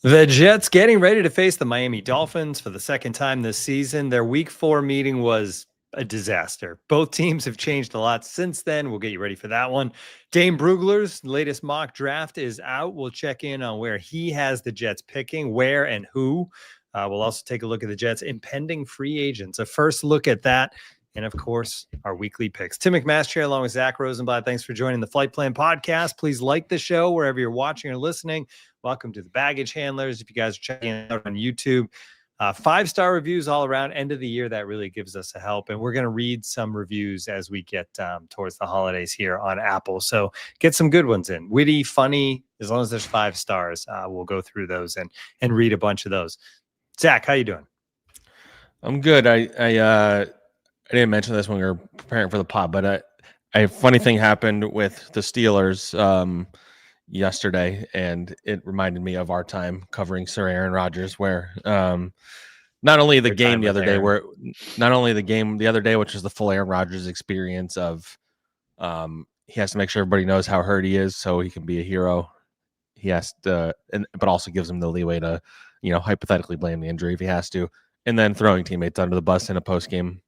The Jets getting ready to face the Miami Dolphins for the second time this season. Their week 4 meeting was a disaster. Both teams have changed a lot since then. We'll get you ready for that one. Dane Brugler's latest mock draft is out. We'll check in on where he has the Jets picking, where and who. We'll also take a look at the Jets' impending free agents. A first look at that. And of course, our weekly picks. Tim McMaster here along with Zach Rosenblatt. Thanks for joining the Flight Plan Podcast. Please like the show wherever you're watching or listening. Welcome to the Baggage Handlers. If you guys are checking it out on YouTube, 5-star reviews all around. End of the year, that really gives us a help. And we're going to read some reviews as we get towards the holidays here on Apple. So get some good ones in. Witty, funny, as long as there's 5 stars, we'll go through those and read a bunch of those. Zach, how you doing? I'm good. I didn't mention this when we were preparing for the pod, but a funny thing happened with the Steelers yesterday, and it reminded me of our time covering Sir Aaron Rodgers, where not only the game the other day, which was the full Aaron Rodgers experience of he has to make sure everybody knows how hurt he is so he can be a hero. He has to, but also gives him the leeway to, hypothetically blame the injury if he has to, and then throwing teammates under the bus in a post game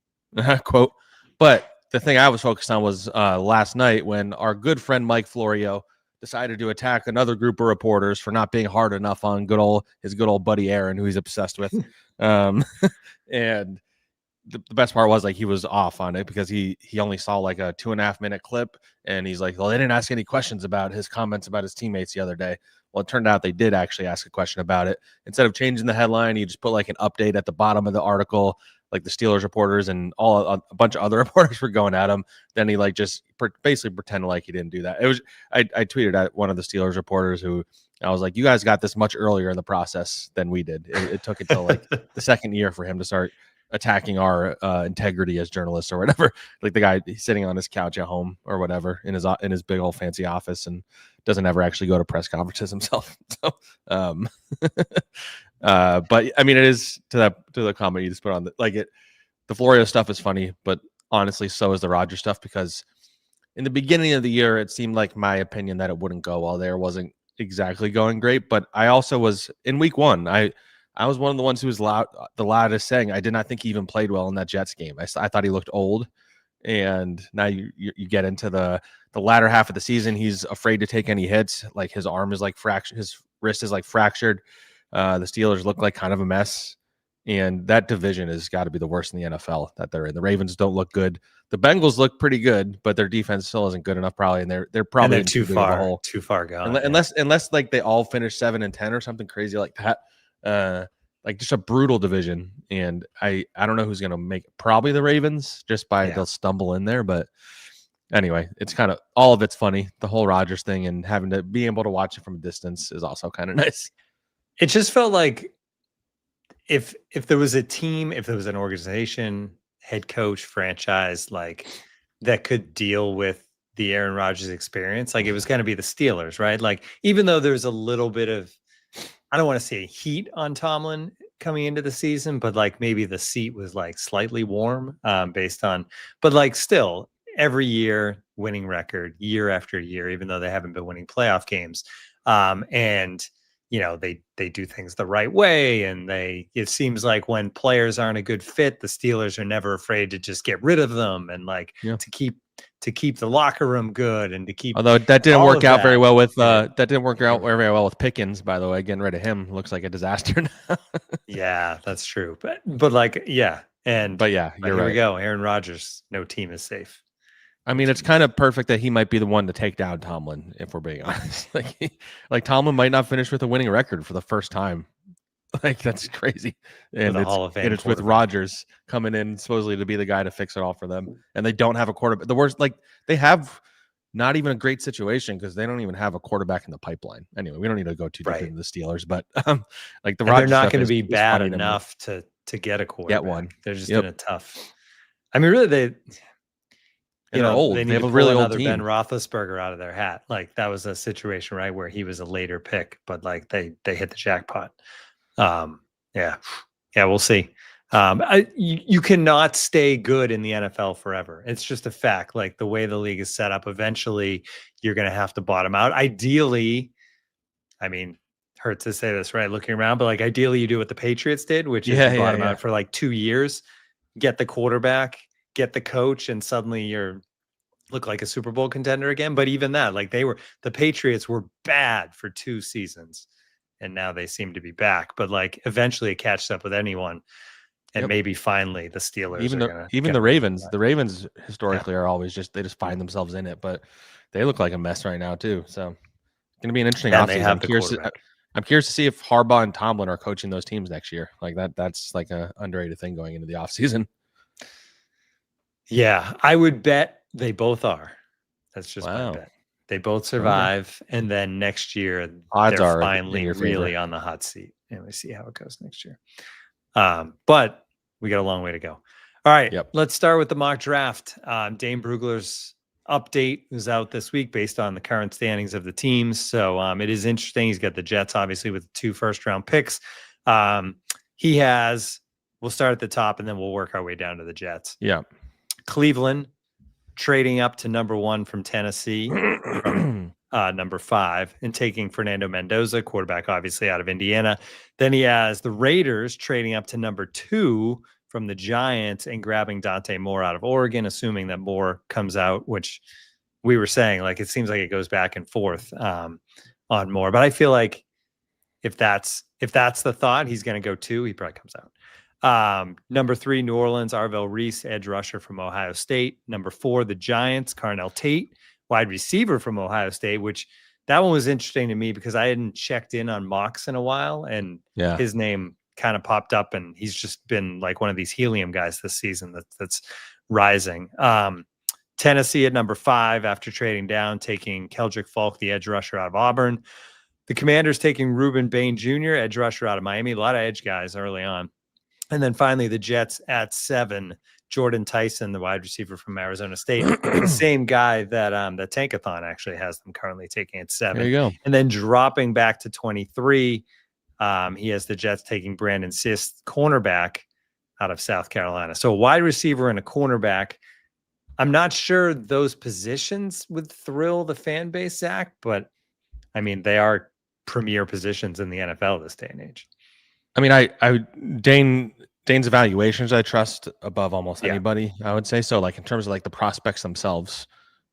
quote. But the thing I was focused on was last night when our good friend Mike Florio decided to attack another group of reporters for not being hard enough on his good old buddy Aaron, who he's obsessed with. And the best part was, like, he was off on it because he only saw like a 2.5 minute clip, and he's like, well, they didn't ask any questions about his comments about his teammates the other day. Well, it turned out they did actually ask a question about it. Instead of changing the headline, he just put like an update at the bottom of the article, like the Steelers reporters and a bunch of other reporters were going at him. Then he just basically pretended like he didn't do that. It was I tweeted at one of the Steelers reporters who I was like, you guys got this much earlier in the process than we did. It took until like the second year for him to start attacking our integrity as journalists or whatever. Like the guy sitting on his couch at home or whatever in his big old fancy office and doesn't ever actually go to press conferences himself. So, but I mean, it is to the comment you just put on the Florio stuff is funny, but honestly, so is the Rodgers stuff, because in the beginning of the year, it seemed like my opinion that it wouldn't go well there wasn't exactly going great. But I also was in week 1. I was one of the ones who was the loudest saying I did not think he even played well in that Jets game. I thought he looked old. And now you get into the latter half of the season. He's afraid to take any hits. Like his arm is like fractured. His wrist is like fractured. The Steelers look like kind of a mess. And that division has got to be the worst in the NFL that they're in. The Ravens don't look good. The Bengals look pretty good, but their defense still isn't good enough probably. And they're probably too far gone. Unless like they all finish 7-10 or something crazy like that. Like just a brutal division, and I don't know who's going to make it. Probably the Ravens, just by they'll stumble in there. But anyway, it's kind of all of it's funny. The whole Rodgers thing and having to be able to watch it from a distance is also kind of nice. It just felt like if there was a team, if there was an organization, head coach, franchise, like that could deal with the Aaron Rodgers experience, like it was going to be the Steelers, right? Like even though there's a little bit of, I don't want to say heat on Tomlin coming into the season, but like maybe the seat was like slightly warm based on, but like still every year winning record year after year, even though they haven't been winning playoff games. And they do things the right way. And it seems like when players aren't a good fit, the Steelers are never afraid to just get rid of them and to keep the locker room good and to keep. Although that didn't work out very well with very well with Pickens, by the way. Getting rid of him looks like a disaster now. Yeah, that's true. But like, yeah. You're right. Here we go. Aaron Rodgers, no team is safe. I mean, it's kind of perfect that he might be the one to take down Tomlin, if we're being honest. Like Tomlin might not finish with a winning record for the first time. Like that's crazy. And it's with Rodgers coming in supposedly to be the guy to fix it all for them. And they don't have a quarterback. The worst, like they have not even a great situation because they don't even have a quarterback in the pipeline. Anyway, we don't need to go too deep into the Steelers, but like the Rodgers, they're not going to be bad enough to get a quarterback. Get one. They're just in a tough. I mean, really, they're old. They have a really old team. Ben Roethlisberger out of their hat. Like that was a situation, right, where he was a later pick, but like they hit the jackpot. We'll see. You cannot stay good in the NFL forever. It's just a fact. Like the way the league is set up, eventually you're going to have to bottom out. Ideally, I mean, hurt to say this, right? Looking around, but like ideally you do what the Patriots did, which is Yeah, you bought him yeah. out for like 2 years, get the quarterback, get the coach, and suddenly you're look like a Super Bowl contender again. But even that, like the Patriots were bad for 2 seasons, and now they seem to be back. But like eventually it catches up with anyone, and Yep. maybe finally the Steelers are gonna Even get the away from Ravens. that. The Ravens historically are always they just find themselves in it, but they look like a mess right now too. So it's gonna be an interesting And they offseason. have the quarterback. I'm curious to see if Harbaugh and Tomlin are coaching those teams next year. Like that's like a underrated thing going into the offseason. Yeah, I would bet they both are. That's just my Wow. bet. They both survive, and then next year Odds they're are in finally your favor. really on the hot seat, and we see how it goes next year. But we got a long way to go. All right, Yep. let's start with the mock draft. Dane Brugler's update was out this week based on the current standings of the teams. So it is interesting. He's got the Jets, obviously, with 2 first-round picks. He has. We'll start at the top, and then we'll work our way down to the Jets. Yeah. Cleveland trading up to number 1 from Tennessee, from number 5, and taking Fernando Mendoza, quarterback, obviously out of Indiana. Then he has the Raiders trading up to number 2 from the Giants and grabbing Dante Moore out of Oregon, assuming that Moore comes out, which we were saying, like, it seems like it goes back and forth on Moore. But I feel like if that's the thought, he's going to go 2, he probably comes out. Number 3, New Orleans, Arvell Reese, edge rusher from Ohio State. Number 4, the Giants, Carnell Tate, wide receiver from Ohio State, which that one was interesting to me because I hadn't checked in on mocks in a while, and his name kind of popped up, and he's just been like one of these helium guys this season that's rising. Tennessee at number 5 after trading down, taking Keldrick Falk, the edge rusher out of Auburn. The Commanders taking Reuben Bain Jr., edge rusher out of Miami. A lot of edge guys early on. And then finally, the Jets at 7, Jordan Tyson, the wide receiver from Arizona State, the same guy that that Tankathon actually has them currently taking at 7. There you go. And then dropping back to 23, he has the Jets taking Brandon Sisk, cornerback out of South Carolina. So a wide receiver and a cornerback. I'm not sure those positions would thrill the fan base, Zach, but I mean, they are premier positions in the NFL this day and age. I mean, Dane's evaluations I trust above almost anybody, I would say. So like in terms of like the prospects themselves,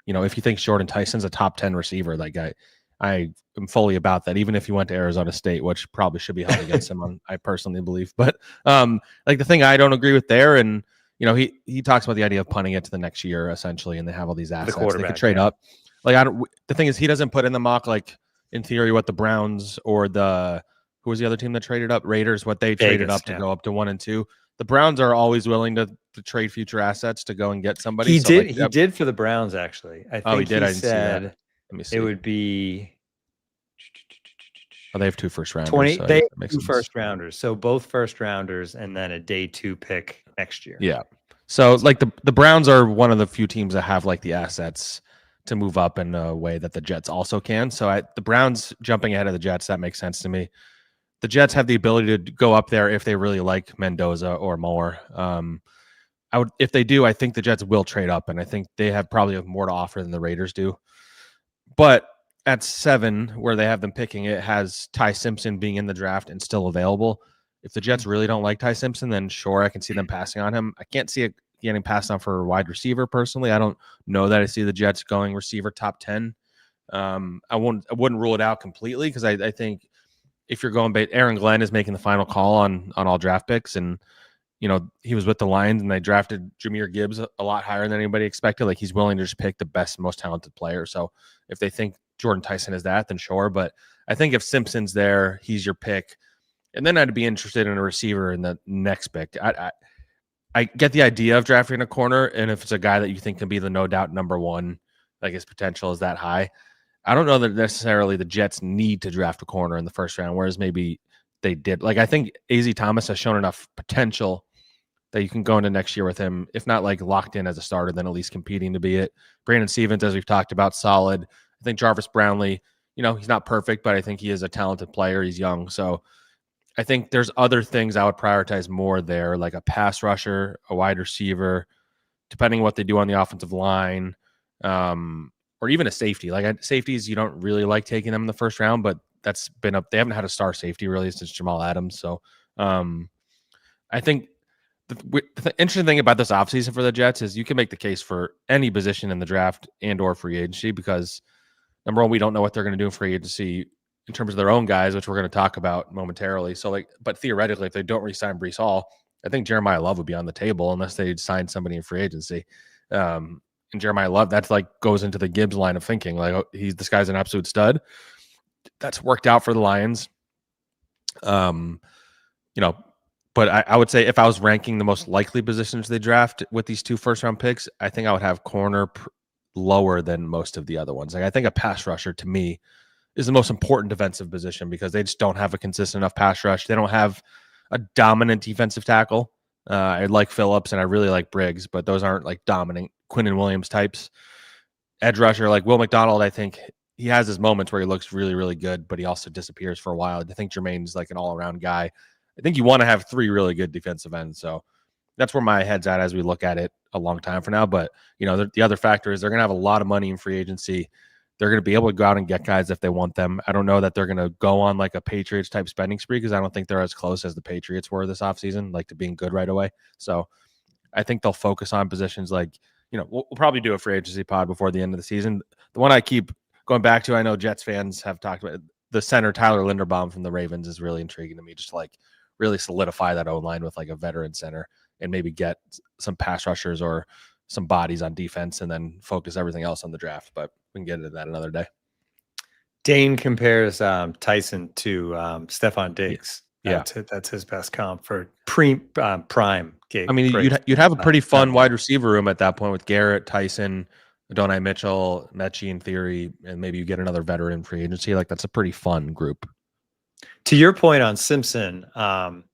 you know, if you think Jordan Tyson's a top 10 receiver, like I am fully about that, even if he went to Arizona State, which probably should be held against him, I personally believe. But like the thing I don't agree with there, and you know, he talks about the idea of punting it to the next year essentially, and they have all these assets. They could trade up. Like the thing is, he doesn't put in the mock, like in theory, what the Browns or who was the other team that traded up? Raiders, what they traded up to go up to 1 and 2. The Browns are always willing to trade future assets to go and get somebody. He did for the Browns, actually. I think he did. I didn't said see that. Let me see. It would be. Oh, they have 2 first rounders. 20. So they have 2 first rounders. So both first rounders and then a day 2 pick next year. Yeah. So like the Browns are one of the few teams that have like the assets to move up in a way that the Jets also can. So the Browns jumping ahead of the Jets, that makes sense to me. The Jets have the ability to go up there if they really like Mendoza or Moore. If they do, I think the Jets will trade up, and I think they probably have more to offer than the Raiders do. But at 7, where they have them picking, it has Ty Simpson being in the draft and still available. If the Jets really don't like Ty Simpson, then sure, I can see them passing on him. I can't see it getting passed on for a wide receiver personally. I don't know that I see the Jets going receiver top 10. I wouldn't rule it out completely because I think if you're going, Aaron Glenn is making the final call on all draft picks, and you know he was with the Lions and they drafted Jahmyr Gibbs a lot higher than anybody expected. Like he's willing to just pick the best, most talented player. So if they think Jordan Tyson is that, then sure. But I think if Simpson's there, he's your pick, and then I'd be interested in a receiver in the next pick. I get the idea of drafting a corner, and if it's a guy that you think can be the no doubt number 1, like his potential is that high. I don't know that necessarily the Jets need to draft a corner in the first round, whereas maybe they did. Like I think AZ Thomas has shown enough potential that you can go into next year with him, if not like locked in as a starter, then at least competing to be it. Brandon Stevens, as we've talked about, solid. I think Jarvis Brownlee, you know, he's not perfect, but I think he is a talented player. He's young. So I think there's other things I would prioritize more there, like a pass rusher, a wide receiver, depending on what they do on the offensive line. Or even a safety. Like safeties, you don't really like taking them in the first round, but that's been up. They haven't had a star safety really since Jamal Adams. So I think the interesting thing about this offseason for the Jets is you can make the case for any position in the draft and or free agency because number one, we don't know what they're going to do in free agency in terms of their own guys, which we're going to talk about momentarily. So but theoretically, if they don't re-sign Breece Hall, I think Jeremiah Love would be on the table unless they sign somebody in free agency. And Jeremiah Love, that's goes into the Gibbs line of thinking. This guy's an absolute stud. That's worked out for the Lions. But I would say if I was ranking the most likely positions they draft with these 2 first-round picks, I think I would have corner lower than most of the other ones. I think a pass rusher to me is the most important defensive position because they just don't have a consistent enough pass rush. They don't have a dominant defensive tackle. I like Phillips and I really like Briggs, but those aren't dominant Quinnen Williams types. Edge rusher like Will McDonald, I think he has his moments where he looks really, really good, but he also disappears for a while. I think Jermaine's an all-around guy. I think you want to have 3 really good defensive ends. So that's where my head's at as we look at it a long time from now. But, the other factor is they're going to have a lot of money in free agency. They're going to be able to go out and get guys if they want them. I don't know that they're going to go on a Patriots type spending spree because I don't think they're as close as the Patriots were this offseason, to being good right away. So I think they'll focus on positions we'll probably do a free agency pod before the end of the season. The one I keep going back to, I know Jets fans have talked about the center, Tyler Linderbaum from the Ravens is really intriguing to me. Just really solidify that O-line with a veteran center and maybe get some pass rushers or some bodies on defense and then focus everything else on the draft. But we can get into that another day. Dane compares Tyson to Stephon Diggs. Yeah. That's his best comp for prime gig. I mean, you'd have a pretty fun wide receiver room at that point with Garrett, Tyson, Adonai Mitchell, Mechie in theory, and maybe you get another veteran free agency. That's a pretty fun group. To your point on Simpson, I'm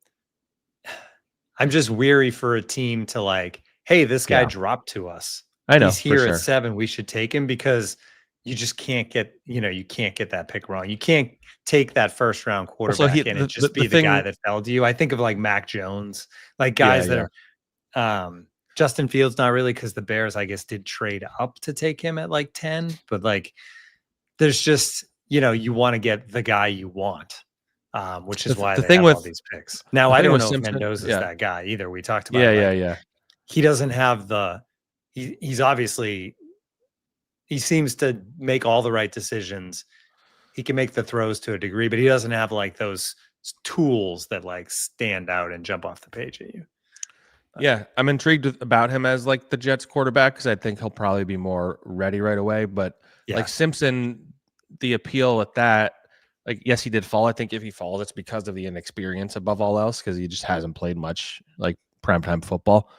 just weary for a team to hey, this guy dropped to us. I know he's here at 7. We should take him because you just can't get, you can't get that pick wrong. You can't take that first round quarterback and just be the guy that fell to you. I think of Mac Jones, guys that are Justin Fields, not really because the Bears, I guess, did trade up to take him at 10, but there's just, you want to get the guy you want. Which is why they have all these picks. Now, I don't know if Mendoza's that guy either. We talked about he doesn't have he's obviously, he seems to make all the right decisions. He can make the throws to a degree, but he doesn't have those tools that stand out and jump off the page at you. Yeah, I'm intrigued about him as the Jets quarterback because I think he'll probably be more ready right away. But Simpson, the appeal at that, yes, he did fall. I think if he falls, it's because of the inexperience above all else because he just hasn't played much primetime football.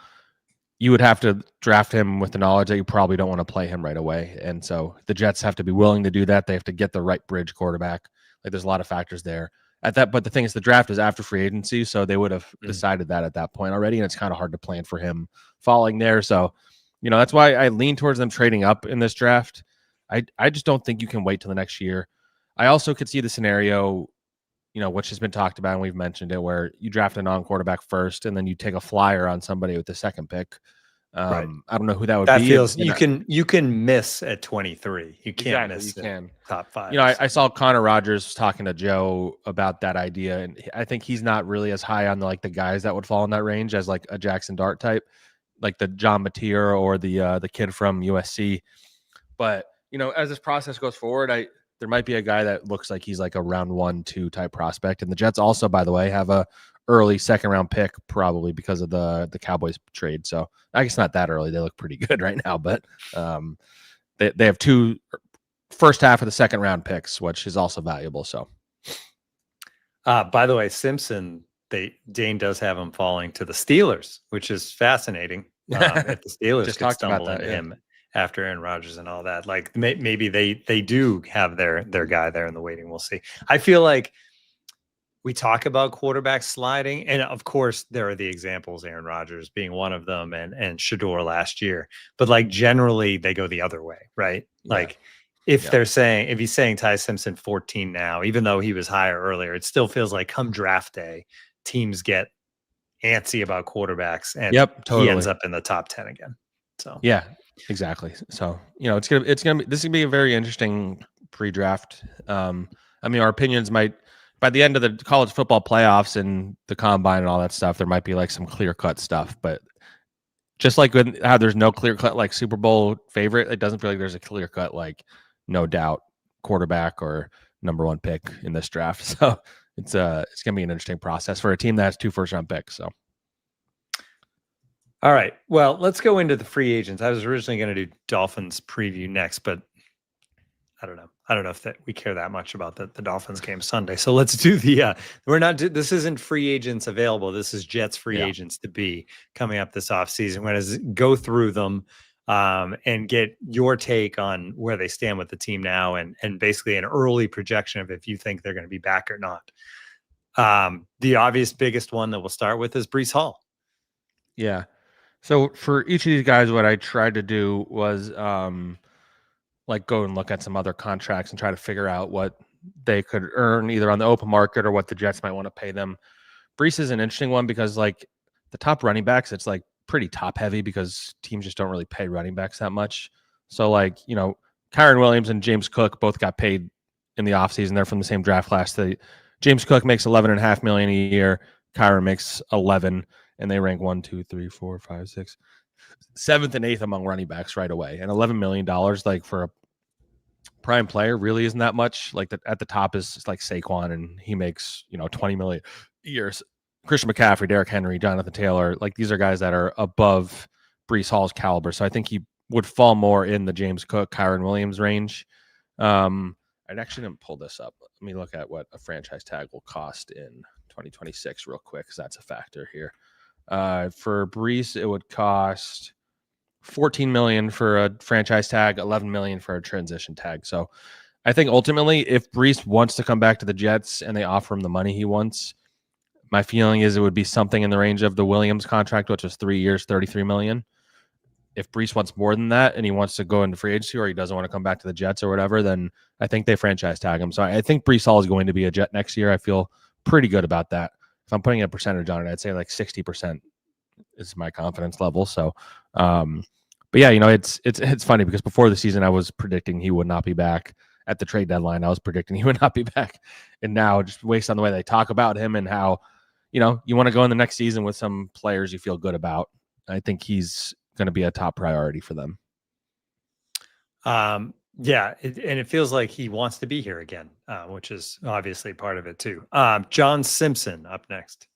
You would have to draft him with the knowledge that you probably don't want to play him right away. And so the Jets have to be willing to do that. They have to get the right bridge quarterback. There's a lot of factors there at that. But the thing is, the draft is after free agency. So they would have decided that at that point already. And it's kind of hard to plan for him falling there. So, that's why I lean towards them trading up in this draft. I just don't think you can wait till the next year. I also could see the scenario, which has been talked about and we've mentioned it, where you draft a non-quarterback first and then you take a flyer on somebody with the second pick. Right. I don't know who that would be. Feels you can miss at 23. You can't miss. You can top 5. I saw Connor Rogers talking to Joe about that idea, and I think he's not really as high on the guys that would fall in that range as a Jackson Dart type, the John Mateer or the kid from USC. But as this process goes forward, there might be a guy that looks like he's a round 1-2 type prospect. And the Jets also, by the way, have a early second round pick probably because of the Cowboys trade. So I guess not that early. They look pretty good right now, but they have 2 first half of the second round picks, which is also valuable. So by the way, Simpson, Dane does have him falling to the Steelers, which is fascinating. If the Steelers just could stumble into him after Aaron Rodgers and all that, maybe they do have their guy there in the waiting. We'll see. I feel we talk about quarterbacks sliding, and of course there are the examples, Aaron Rodgers being one of them, and Shador last year. But generally they go the other way, right? Yeah. If he's saying Ty Simpson 14 now, even though he was higher earlier, it still feels like come draft day, teams get antsy about quarterbacks, and he ends up in the top 10 again. So yeah. Exactly. So, this is gonna be a very interesting pre-draft. I mean, our opinions might, by the end of the college football playoffs and the combine and all that stuff, there might be like some clear cut stuff. But just like with how there's no clear cut like Super Bowl favorite, it doesn't feel like there's a clear cut like no doubt quarterback or number one pick in this draft. So it's gonna be an interesting process for a team that has 2 first round picks. So. All right. Well, let's go into the free agents. I was originally going to do Dolphins preview next, but I don't know. I don't know if we care that much about the Dolphins game Sunday. So let's do the this isn't free agents available. This is Jets free agents to be coming up this offseason. We're going to go through them and get your take on where they stand with the team now and basically an early projection of if you think they're going to be back or not. The obvious biggest one that we'll start with is Breece Hall. Yeah. So for each of these guys, what I tried to do was like go and look at some other contracts and try to figure out what they could earn either on the open market or what the Jets might want to pay them. Breece is an interesting one because like the top running backs, it's like pretty top heavy because teams just don't really pay running backs that much. So like, you know, Kyren Williams and James Cook both got paid in the offseason. They're from the same draft class. James Cook makes $11.5 million a year. Kyren makes 11, and they rank 1, 2, 3, 4, 5, 6, 7th and 8th among running backs right away. And $11 million, like for a prime player, really isn't that much. Like at the top is like Saquon, and he makes, you know, 20 million a year. Christian McCaffrey, Derrick Henry, Jonathan Taylor, like these are guys that are above Breece Hall's caliber. So I think he would fall more in the James Cook, Kyren Williams range. I actually didn't pull this up. Let me look at what a franchise tag will cost in 2026 real quick, because that's a factor here. For Breece, it would cost $14 million for a franchise tag, $11 million for a transition tag. So I think ultimately, if Breece wants to come back to the Jets and they offer him the money he wants, my feeling is it would be something in the range of the Williams contract, which was 3 years, $33 million. If Breece wants more than that and he wants to go into free agency or he doesn't want to come back to the Jets or whatever, then I think they franchise tag him. So I think Breece Hall is going to be a Jet next year. I feel pretty good about that. If I'm putting a percentage on it, I'd say like 60% is my confidence level. So, but yeah, you know, it's funny because before the season, I was predicting he would not be back. At the trade deadline, I was predicting he would not be back. And now, just based on the way they talk about him and how, you know, you want to go in the next season with some players you feel good about, I think he's going to be a top priority for them. Yeah, and it feels like he wants to be here again, which is obviously part of it too. John Simpson up next.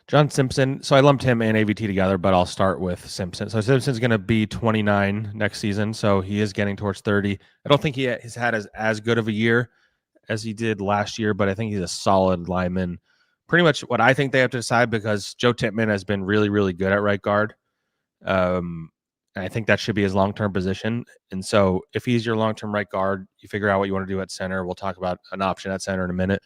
John Simpson. So I lumped him and AVT together, but I'll start with Simpson. So Simpson's going to be 29 next season, so he is getting towards 30. I don't think he has had as good of a year as he did last year, but I think he's a solid lineman. Pretty much what I think they have to decide, because Joe Tippmann has been really, really good at right guard. And I think that should be his long-term position. And so if he's your long-term right guard, you figure out what you want to do at center. We'll talk about an option at center in a minute.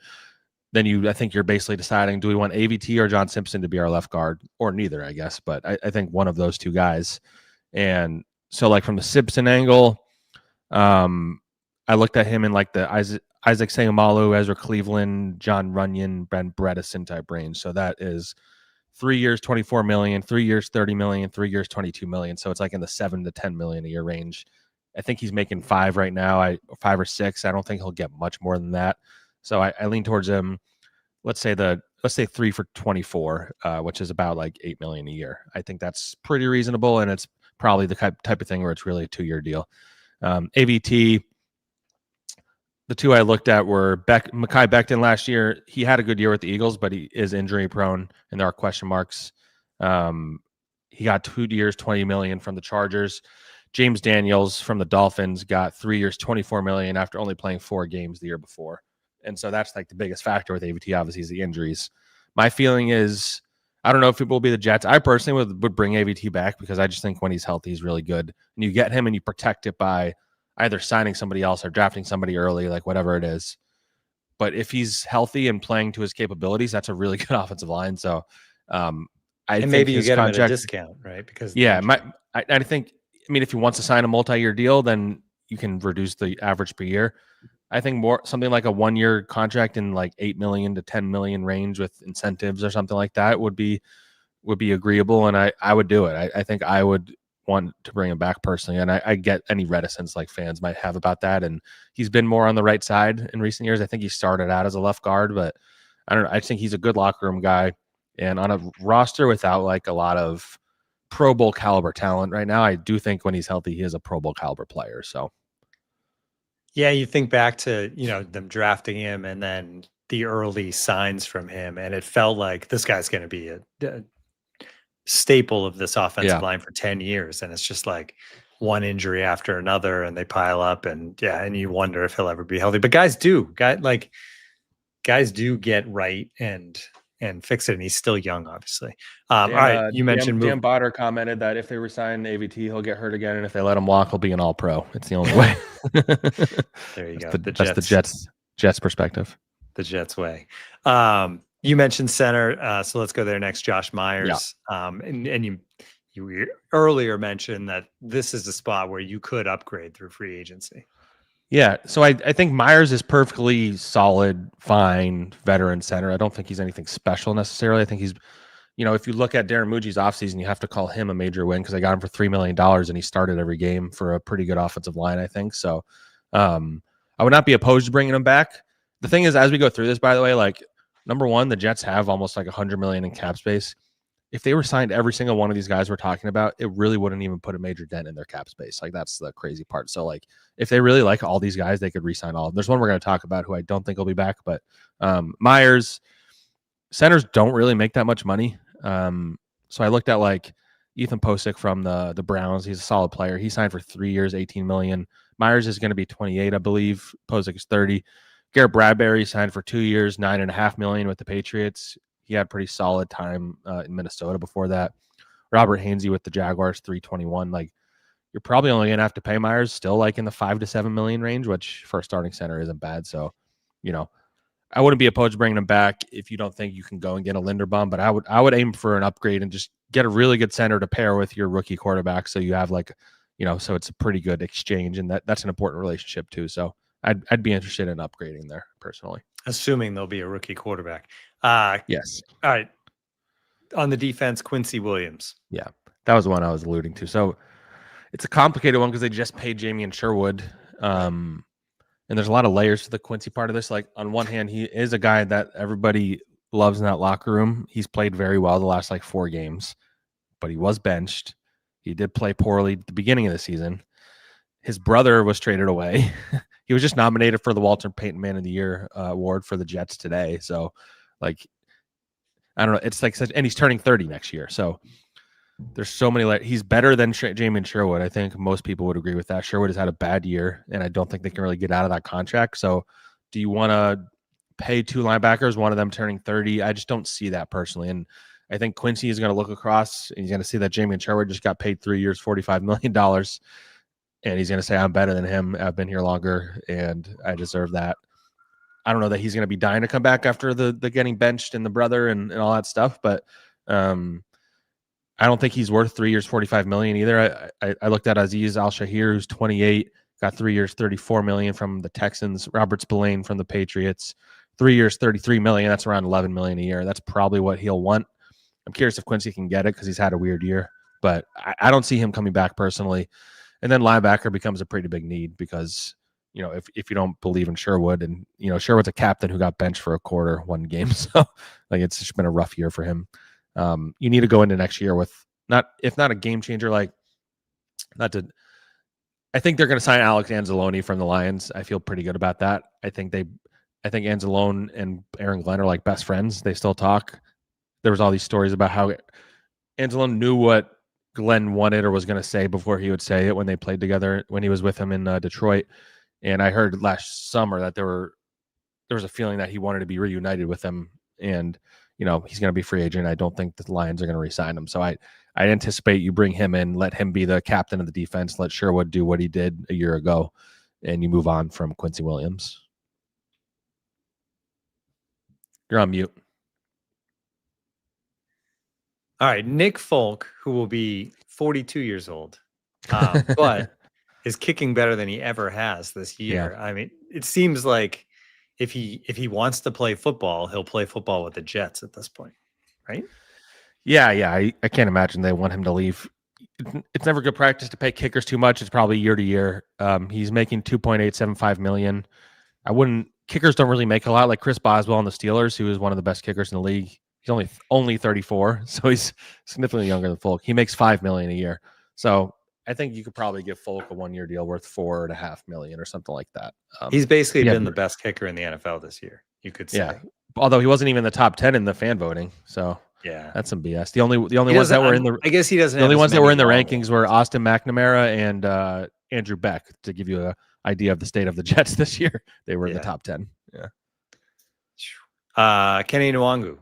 Then I think you're basically deciding, do we want AVT or John Simpson to be our left guard, or neither, I guess. But I think one of those two guys. And so like from the Simpson angle, I looked at him in like the Isaac Seumalo, Ezra Cleveland, John Runyon, Ben Bredesen type range. So that is 3 years, $24 million, 3 years, $30 million, 3 years, $22 million. So it's like in the $7 to $10 million a year range. I think he's making 5 right now, 5 or 6. I don't think he'll get much more than that. So I lean towards him. Let's say 3 for 24, which is about like $8 million a year. I think that's pretty reasonable, and it's probably the type of thing where it's really a 2-year deal. AVT, the two I looked at were Mekhi Becton last year. He had a good year with the Eagles, but he is injury prone, and there are question marks. He got 2 years, $20 million from the Chargers. James Daniels from the Dolphins got 3 years, $24 million after only playing 4 games the year before. And so that's like the biggest factor with AVT, obviously, is the injuries. My feeling is, I don't know if it will be the Jets. I personally would bring AVT back, because I just think when he's healthy, he's really good. And you get him and you protect it by either signing somebody else or drafting somebody early, like whatever it is. But if he's healthy and playing to his capabilities, that's a really good offensive line. So I think maybe you get him at a discount, right? Because I think, I mean, if he wants to sign a multi-year deal, then you can reduce the average per year. I think more something like a 1-year contract in like $8 million to $10 million range with incentives or something like that would be agreeable, and I would do it. I think I would want to bring him back personally. And I get any reticence like fans might have about that. And he's been more on the right side in recent years. I think he started out as a left guard, but I don't know. I think he's a good locker room guy. And on a roster without like a lot of Pro Bowl caliber talent right now, I do think when he's healthy, he is a Pro Bowl caliber player. So, yeah, you think back to, them drafting him and then the early signs from him, and it felt like this guy's going to be a staple of this offensive line for 10 years. And it's just like one injury after another, and they pile up, and you wonder if he'll ever be healthy. But guys do get right and fix it, and he's still young, obviously. All right, you mentioned Dan Botter commented that if they resign AVT, he'll get hurt again, and if they let him walk, he'll be an all-pro. It's the only way. There you go. That's the Jets perspective. The Jets way. You mentioned center, so let's go there next. Josh Myers. Yeah. And you earlier mentioned that this is a spot where you could upgrade through free agency. Yeah, so I think Myers is perfectly solid, fine veteran center. I don't think he's anything special necessarily. I think he's, if you look at Darren Muji's offseason, you have to call him a major win because I got him for $3 million and he started every game for a pretty good offensive line, I think. So I would not be opposed to bringing him back. The thing is, as we go through this, by the way, like, number one, the Jets have almost like $100 million in cap space. If they were signed every single one of these guys we're talking about, it really wouldn't even put a major dent in their cap space. Like, that's the crazy part. So, like, if they really like all these guys, they could re-sign all of them. There's one we're going to talk about who I don't think will be back, but Myers, centers don't really make that much money. So I looked at like Ethan Posick from the Browns. He's a solid player. He signed for 3 years, $18 million. Myers is going to be 28, I believe. Posick is 30. Garrett Bradbury signed for 2 years, $9.5 million with the Patriots. He had pretty solid time in Minnesota before that. Robert Hainsey with the Jaguars, 321. Like, you're probably only going to have to pay Myers still like in the $5 to $7 million range, which for a starting center isn't bad. So, I wouldn't be opposed to bringing him back if you don't think you can go and get a Linderbaum, but I would aim for an upgrade and just get a really good center to pair with your rookie quarterback. So you have like, so it's a pretty good exchange, and that's an important relationship too. So I'd be interested in upgrading there personally. Assuming there'll be a rookie quarterback. Yes. All right. On the defense, Quincy Williams. Yeah, that was the one I was alluding to. So it's a complicated one because they just paid Jamie Sherwood. And there's a lot of layers to the Quincy part of this. Like, on one hand, he is a guy that everybody loves in that locker room. He's played very well the last like 4 games, but he was benched. He did play poorly at the beginning of the season. His brother was traded away. He was just nominated for the Walter Payton Man of the Year award for the Jets today. So, like, I don't know. It's like, and he's turning 30 next year. So there's so many. He's better than Jamie Sherwood. I think most people would agree with that. Sherwood has had a bad year, and I don't think they can really get out of that contract. So do you want to pay 2 linebackers, one of them turning 30? I just don't see that personally. And I think Quincy is going to look across, and he's going to see that Jamie Sherwood just got paid 3 years, $45 million. And he's going to say, I'm better than him. I've been here longer, and I deserve that. I don't know that he's going to be dying to come back after the getting benched and the brother and all that stuff, but I don't think he's worth 3 years, $45 million either. I looked at Aziz Al-Shahir, who's 28, got 3 years, $34 million from the Texans. Robert Spillane from the Patriots, 3 years, $33 million. That's around $11 million a year. That's probably what he'll want. I'm curious if Quincy can get it because he's had a weird year, but I don't see him coming back personally. And then linebacker becomes a pretty big need because, if you don't believe in Sherwood, and, Sherwood's a captain who got benched for a quarter, 1 game. So, like, it's just been a rough year for him. You need to go into next year with if not a game changer, I think they're going to sign Alex Anzalone from the Lions. I feel pretty good about that. I think Anzalone and Aaron Glenn are like best friends. They still talk. There was all these stories about how Anzalone knew what Glenn wanted or was going to say before he would say it when they played together, when he was with him in Detroit. And I heard last summer that there was a feeling that he wanted to be reunited with them, and he's going to be free agent. I don't think the Lions are going to re-sign him. So I anticipate you bring him in, let him be the captain of the defense, let Sherwood do what he did a year ago, and you move on from Quincy Williams. You're on mute. All right, Nick Folk, who will be 42 years old, but is kicking better than he ever has this year. Yeah. I mean, it seems like if he wants to play football, he'll play football with the Jets at this point, right? Yeah. I can't imagine they want him to leave. it's never good practice to pay kickers too much. It's probably year to year. He's making $2.875 million. Kickers don't really make a lot, like Chris Boswell on the Steelers, who is one of the best kickers in the league. He's only 34, so he's significantly younger than Folk. He makes $5 million a year. So I think you could probably give Folk a 1-year deal worth $4.5 million or something like that. He's basically been the best kicker in the NFL this year, you could say. Yeah. Although he wasn't even in the top 10 in the fan voting. So yeah, that's some BS. The only ones that were in the I guess he doesn't. The only ones that were in the rankings were Austin McNamara and Andrew Beck, to give you an idea of the state of the Jets this year. They were in the top 10. Yeah. Kenny Nwangu.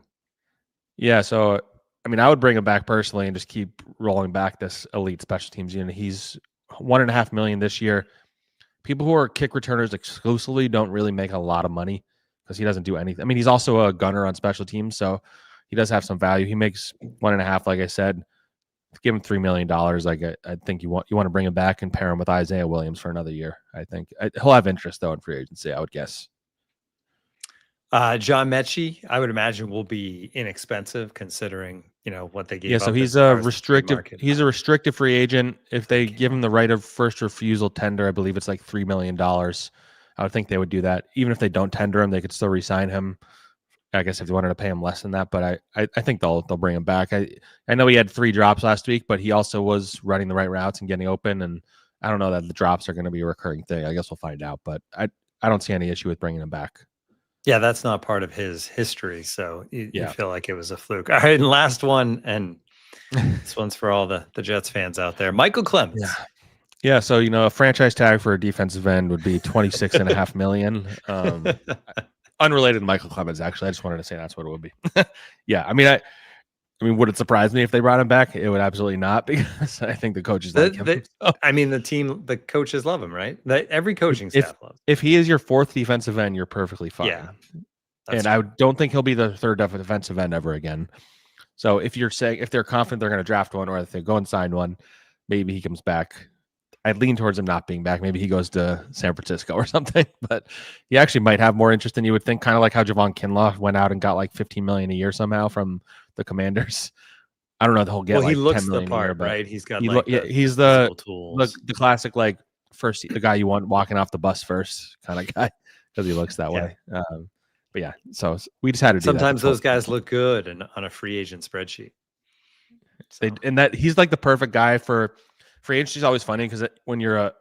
Yeah. So, I mean, I would bring him back personally and just keep rolling back this elite special teams unit. He's $1.5 million this year. People who are kick returners exclusively don't really make a lot of money because he doesn't do anything. I mean, he's also a gunner on special teams, so he does have some value. He makes 1.5, like I said. Give him $3 million. Like I think you want to bring him back and pair him with Isaiah Williams for another year. I think he'll have interest though in free agency, I would guess. John Mechie, I would imagine, will be inexpensive considering what they gave. Yeah, so he's a restricted. He's a restricted free agent. If they give him the right of first refusal tender, I believe it's like $3 million. I would think they would do that. Even if they don't tender him, they could still re-sign him. I guess if they wanted to pay him less than that, but I think they'll bring him back. I know he had 3 drops last week, but he also was running the right routes and getting open. And I don't know that the drops are going to be a recurring thing. I guess we'll find out, but I don't see any issue with bringing him back. Yeah, that's not part of his history, so you feel like it was a fluke. All right, and last one, and this one's for all the Jets fans out there. Michael Clemens. Yeah. So a franchise tag for a defensive end would be $26.5 million. Unrelated to Michael Clemens, actually. I just wanted to say that's what it would be. Yeah, I mean, would it surprise me if they brought him back? It would absolutely not, because I think the coaches like him. I mean, the coaches love him, right? Every coaching staff loves him. If he is your 4th defensive end, you're perfectly fine. Yeah, and I don't think he'll be the 3rd defensive end ever again. So if they're confident they're going to draft one, or if they go and sign one, maybe he comes back. I'd lean towards him not being back. Maybe he goes to San Francisco or something, but he actually might have more interest than you would think. Kind of like how Javon Kinlaw went out and got like $15 million a year somehow from the Commanders. I don't know if he'll get. Well, he looks $10 million the part, a year, but right? He's got he's the classic the guy you want walking off the bus first kind of guy, because he looks that way. But yeah, so we just had to do sometimes those guys look good and on a free agent spreadsheet. So. And that he's like the perfect guy for. Free agency is always funny because when you're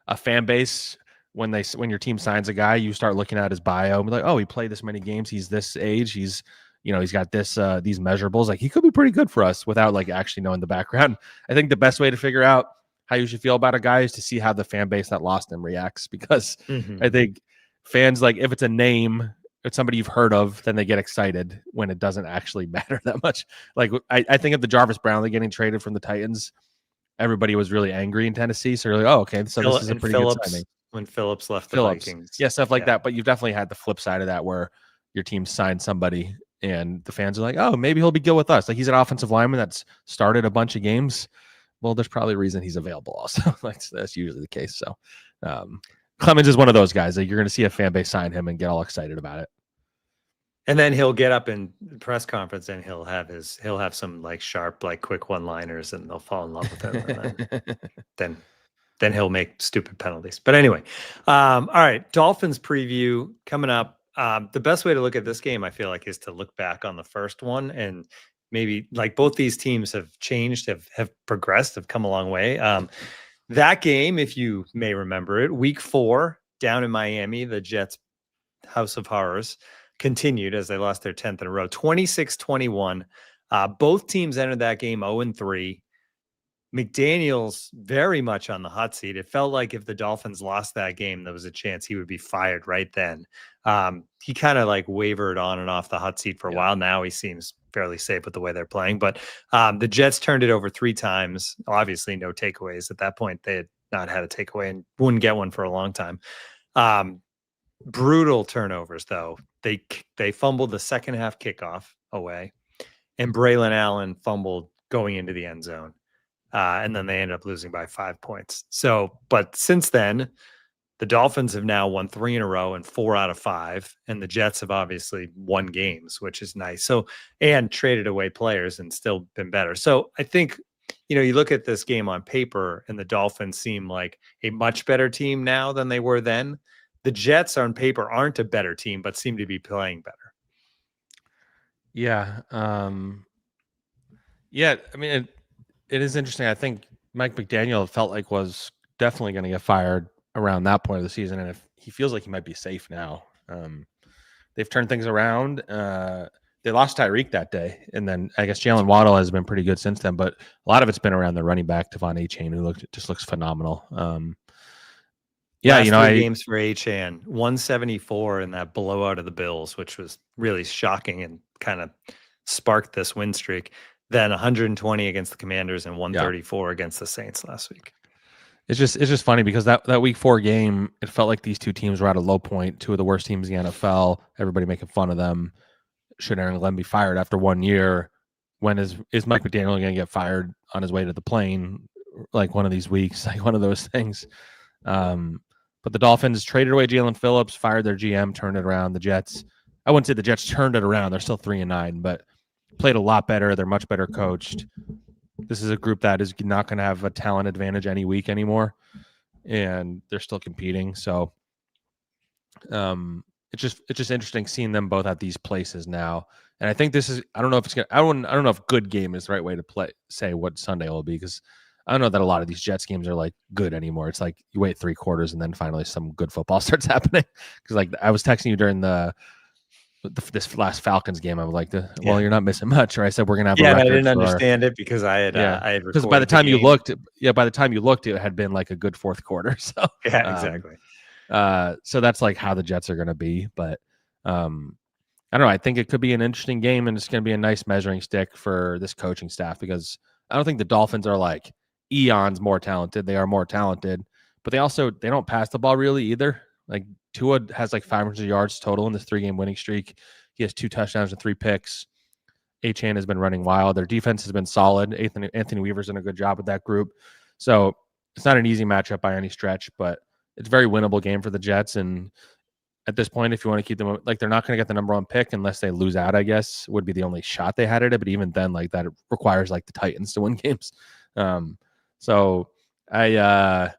a fan base, when your team signs a guy, you start looking at his bio and be like, oh, he played this many games. He's this age. He's got these measurables. Like, he could be pretty good for us without like actually knowing the background. I think the best way to figure out how you should feel about a guy is to see how the fan base that lost him reacts, because I think fans, like, if it's a name, it's somebody you've heard of, then they get excited when it doesn't actually matter that much. Like, I think of the Jarvis Brownlee getting traded from the Titans. Everybody was really angry in Tennessee. So you're like, oh, okay, so this is a pretty good signing. When Phillips left the Vikings. Yeah, stuff like that. But you've definitely had the flip side of that, where your team signed somebody and the fans are like, oh, maybe he'll be good with us. Like, he's an offensive lineman that's started a bunch of games. Well, there's probably a reason he's available also. Like, that's usually the case. So Clemens is one of those guys that you're going to see a fan base sign him and get all excited about it. And then he'll get up in press conference and he'll have some like sharp, like quick one-liners, and they'll fall in love with him. And then he'll make stupid penalties. But anyway, all right, Dolphins preview coming up. The best way to look at this game, I feel like, is to look back on the first one, and maybe, like, both these teams have changed, have progressed, have come a long way. That game, if you may remember it, week 4 down in Miami, the Jets' House of Horrors continued as they lost their 10th in a row, 26-21. Both teams entered that game 0-3. McDaniels very much on the hot seat. It felt like if the Dolphins lost that game, there was a chance he would be fired right then. He kind of like wavered on and off the hot seat for a while. Now he seems fairly safe with the way they're playing. But the Jets turned it over 3 times. Obviously, no takeaways. At that point, they had not had a takeaway and wouldn't get one for a long time. Brutal turnovers, though. They fumbled the second half kickoff away, and Braylon Allen fumbled going into the end zone. And then they ended up losing by 5 points. But since then, the Dolphins have now won 3 in a row and 4 out of 5. And the Jets have obviously won games, which is nice. And traded away players and still been better. So I think you look at this game on paper and the Dolphins seem like a much better team now than they were then. The Jets on paper aren't a better team, but seem to be playing better. Yeah. Yeah. I mean, it is interesting. I think Mike McDaniel felt like was definitely going to get fired around that point of the season. And if he feels like he might be safe now, they've turned things around. They lost Tyreek that day. And then I guess Jalen Waddle has been pretty good since then, but a lot of it's been around the running back, Devon Achane, who just looks phenomenal. Yeah, Last three games for Achane, 174 in that blowout of the Bills, which was really shocking and kind of sparked this win streak. Then 120 against the Commanders and 134 against the Saints last week. It's just funny because that week 4 game, it felt like these two teams were at a low point, two of the worst teams in the NFL, everybody making fun of them. Should Aaron Glenn be fired after 1 year? When is Mike McDaniel going to get fired on his way to the plane? Like one of these weeks, like one of those things. But the Dolphins traded away Jalen Phillips, fired their GM, turned it around. The Jets, I wouldn't say the Jets turned it around. They're still 3-9, but played a lot better. They're much better coached. This is a group that is not going to have a talent advantage any week anymore, and they're still competing. So, it's just interesting seeing them both at these places now. And I think this is, I don't know if it's gonna, I don't know if good game is the right way to say what Sunday will be, because I don't know that a lot of these Jets games are like good anymore. It's like you wait 3 quarters and then finally some good football starts happening. Because like I was texting you during this last Falcons game, I was like, well, you're not missing much. Or I said we're gonna have a record. I didn't understand it because I had because by the time you looked, it had been like a good 4th quarter. So yeah, exactly. So that's like how the Jets are gonna be. But I don't know. I think it could be an interesting game, and it's gonna be a nice measuring stick for this coaching staff, because I don't think the Dolphins are like eons more talented. They are more talented, but they don't pass the ball really either. Like Tua has like 500 yards total in this 3-game winning streak. He has 2 touchdowns and 3 picks. Achane has been running wild. Their defense has been solid. Anthony Weaver's done a good job with that group. So it's not an easy matchup by any stretch, but it's a very winnable game for the Jets. And at this point, if you want to keep them, like, they're not going to get the number 1 pick unless they lose out, I guess, would be the only shot they had at it. But even then, like, that requires like the Titans to win games. So I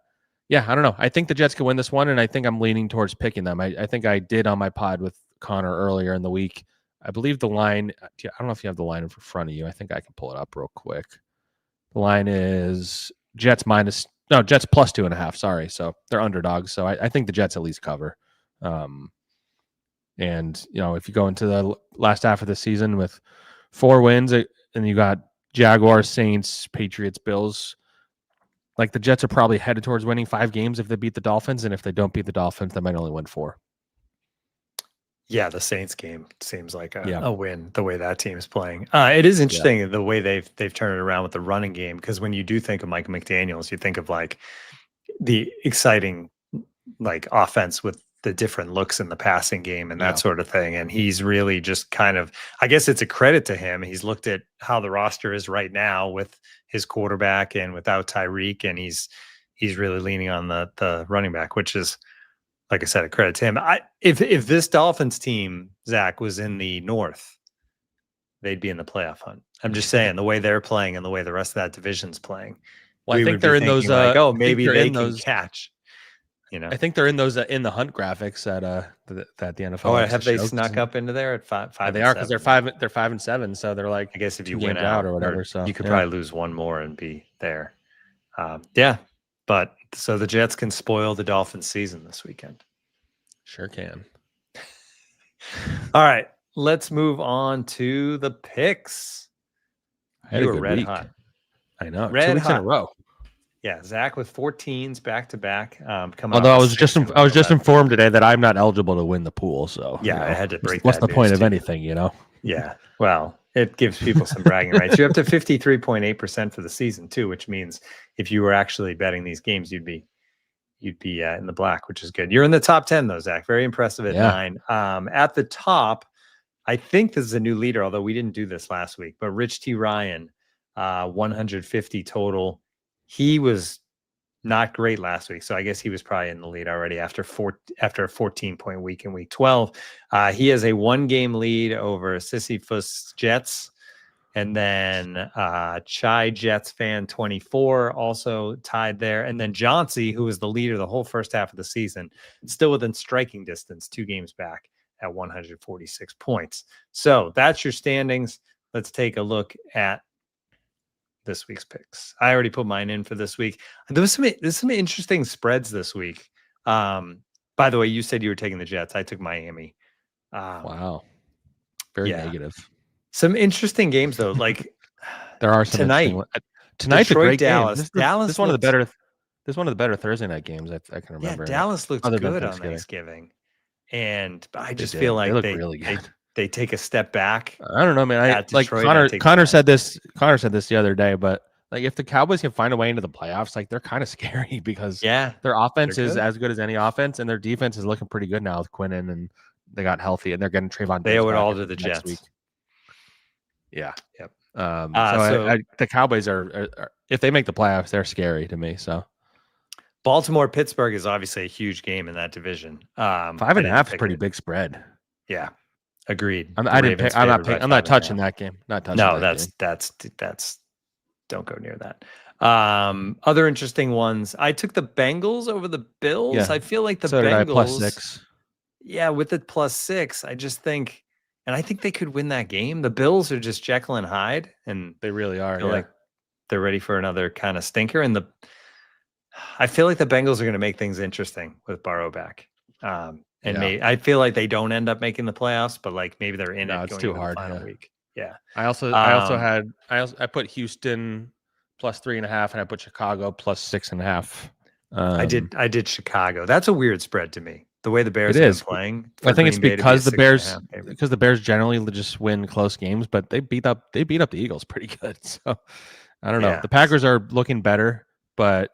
don't know. I think the Jets can win this one, and I think I'm leaning towards picking them. I think I did on my pod with Connor earlier in the week. I believe the line, I don't know if you have the line in front of you. I think I can pull it up real quick. The line is Jets plus 2.5. Sorry. So they're underdogs. So I think the Jets at least cover. And, if you go into the last half of the season with 4 wins and you got Jaguars, Saints, Patriots, Bills, like the Jets are probably headed towards winning 5 games if they beat the Dolphins. And if they don't beat the Dolphins, they might only win 4. Yeah, the Saints game seems like a win the way that team is playing. It is interesting the way they've turned it around with the running game, because when you do think of Mike McDaniels, you think of like the exciting like offense with the different looks in the passing game and that sort of thing. And he's really just kind of, I guess it's a credit to him. He's looked at how the roster is right now with his quarterback and without Tyreek, and he's really leaning on the running back, which is, like I said, a credit to him. If this Dolphins team, Zach, was in the North, they'd be in the playoff hunt. I'm just saying, the way they're playing and the way the rest of that division's playing. Well, I think they're in those. Like, maybe they can catch. I think they're in those in the hunt graphics that the NFL. Oh, have they snuck up into there at 5? Yeah, they are, because they're 5-7, so they're like, I guess if you win out or whatever, so you could probably lose one more and be there. But so the Jets can spoil the Dolphins season this weekend. Sure can. All right, let's move on to the picks. You were red hot. I know. Red 2 weeks hot in a row. Yeah, Zach with 14s back to back. Although I was just informed today that I'm not eligible to win the pool. So yeah, I had to break. What's the point of anything, Yeah. Well, it gives people some bragging rights. You're up to 53.8% for the season too, which means if you were actually betting these games, you'd be in the black, which is good. You're in the top 10 though, Zach. Very impressive at 9. At the top, I think this is a new leader, although we didn't do this last week. But Rich T. Ryan, 150 total. He was not great last week, so I guess he was probably in the lead already after a 14-point week in week 12. He has a 1-game lead over Sisyphus Jets. And then Chai Jets fan 24 also tied there. And then Johnsy, who was the leader the whole first half of the season, still within striking distance, 2 games back at 146 points. So that's your standings. Let's take a look at this week's picks. I already put mine in for this week. There's some interesting spreads this week. By the way, you said you were taking the Jets. I took Miami. Wow. Very negative. Some interesting games though. Like there are some tonight. Tonight's Detroit, a great Dallas. game. Dallas this is one of the better. This is one of the better Thursday night games I can remember. Yeah, Dallas looks good on Thanksgiving, and I just feel like they look really good. They take a step back. I don't know, man. I like Connor said this. Connor said this the other day, but like if the Cowboys can find a way into the playoffs, like they're kind of scary because their offense is as good as any offense, and their defense is looking pretty good now with Quinnen, and they got healthy, and they're getting Trayvon. They owe it all to the Jets. Week. Yeah. Yep. So the Cowboys are if they make the playoffs, they're scary to me. So Baltimore Pittsburgh is obviously a huge game in that division. 5.5 is a pretty big spread. Yeah, agreed. I'm not touching that game. Not touching. No, that's. Don't go near that. Other interesting ones. I took the Bengals over the Bills. Yeah. I feel like the Bengals +6. Yeah, with the +6, I just think. And I think they could win that game. The Bills are just Jekyll and Hyde, and they really are. Like they're ready for another kind of stinker. And I feel like the Bengals are going to make things interesting with Burrow back. I feel like they don't end up making the playoffs, but like maybe they're in it. It's too hard. Final week. Yeah. I put Houston +3.5, and I put Chicago +6.5. I did Chicago. That's a weird spread to me. The way the Bears are playing. I think it's because the Bears generally just win close games, but they beat up the Eagles pretty good. So I don't know. The Packers are looking better, but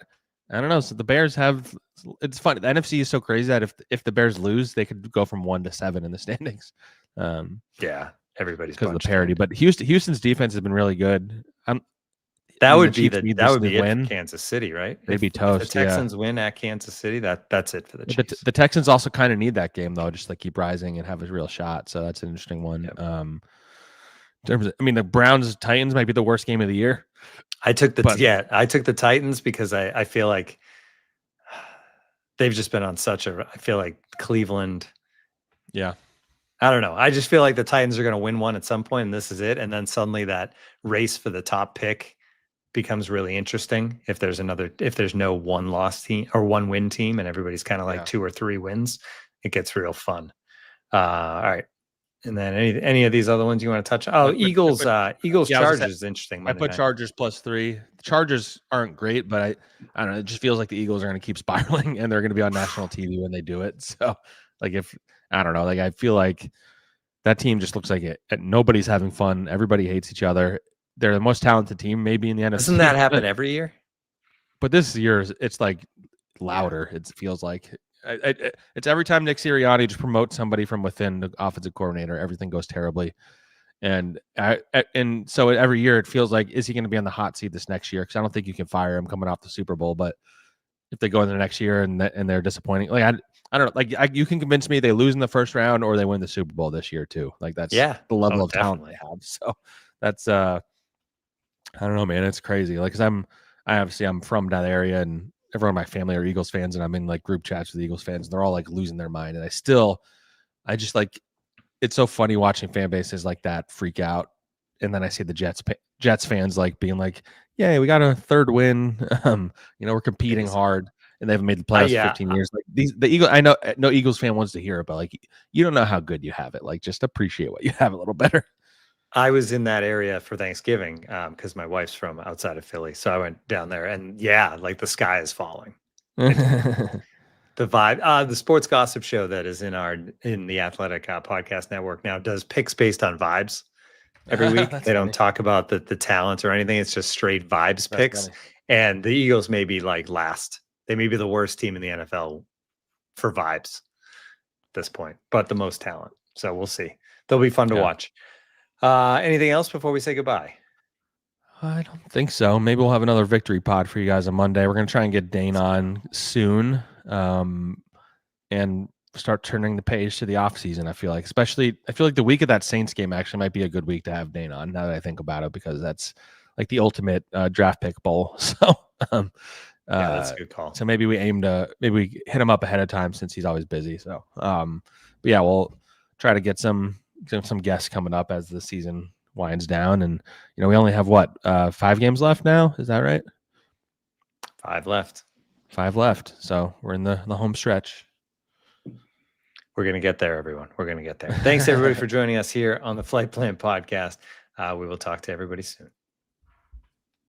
I don't know. So the Bears it's funny. The NFC is so crazy that if the Bears lose, they could go from 1 to 7 in the standings. Everybody's because of the parity. But Houston's defense has been really good. That would be it for Kansas City, right? They'd be toast. If the Texans win at Kansas City, that's it for the Chiefs. The Texans also kind of need that game though, just like keep rising and have a real shot. So that's an interesting one. Yep. In terms of, the Browns Titans might be the worst game of the year. I took the Titans because I feel like they've just been on I feel like Cleveland. Yeah. I don't know. I just feel like the Titans are going to win one at some point, and this is it. And then suddenly that race for the top pick becomes really interesting if there's no one loss team or one win team and everybody's kind of like 2 or 3 wins, it gets real fun. All right. And then any of these other ones you want to touch? Oh, Eagles Chargers is interesting. I put Chargers +3. The Chargers aren't great, but I don't know. It just feels like the Eagles are going to keep spiraling and they're going to be on national TV when they do it. So like I don't know, like I feel like that team just looks like it. Nobody's having fun. Everybody hates each other. They're the most talented team maybe in the NFC. Doesn't that happen every year? But this year, it's like louder. It feels like it's every time Nick Sirianni just promotes somebody from within the offensive coordinator, everything goes terribly. And so every year it feels like, is he going to be on the hot seat this next year? Because I don't think you can fire him coming off the Super Bowl. But if they go into the next year and they're disappointing, like I don't know, like you can convince me they lose in the first round or they win the Super Bowl this year too. Like that's the level of talent they have. So that's I don't know, man. It's crazy. Like, cause I'm from that area and everyone in my family are Eagles fans and I'm in like group chats with Eagles fans and they're all like losing their mind. And I just like, it's so funny watching fan bases like that freak out. And then I see the Jets fans like being like, yeah, we got a 3rd win. We're competing hard and they haven't made the playoffs in 15 years. Like the Eagles, I know no Eagles fan wants to hear it, but like, you don't know how good you have it. Like just appreciate what you have a little better. I was in that area for Thanksgiving because my wife's from outside of Philly. So I went down there and like the sky is falling. The vibe, the sports gossip show that is in the Athletic podcast network now does picks based on vibes every week. They don't talk about the talent or anything. It's just straight vibes picks. Funny. And the Eagles may be like last. They may be the worst team in the NFL for vibes at this point, but the most talent. So we'll see. They'll be fun to watch. Anything else before we say goodbye? I don't think so. Maybe we'll have another victory pod for you guys on Monday. We're going to try and get Dane on soon. And start turning the page to the off season. I feel like the week of that Saints game actually might be a good week to have Dane on, now that I think about it, because that's like the ultimate draft pick bowl. So yeah, that's a good call. So maybe we hit him up ahead of time since he's always busy. So but yeah, we'll try to get some guests coming up as the season winds down. And we only have 5 games left now, is that right? 5 left. 5 left. So we're in the home stretch. We're going to get there, everyone. We're going to get there. Thanks, everybody, for joining us here on the Flight Plan Podcast. We will talk to everybody soon.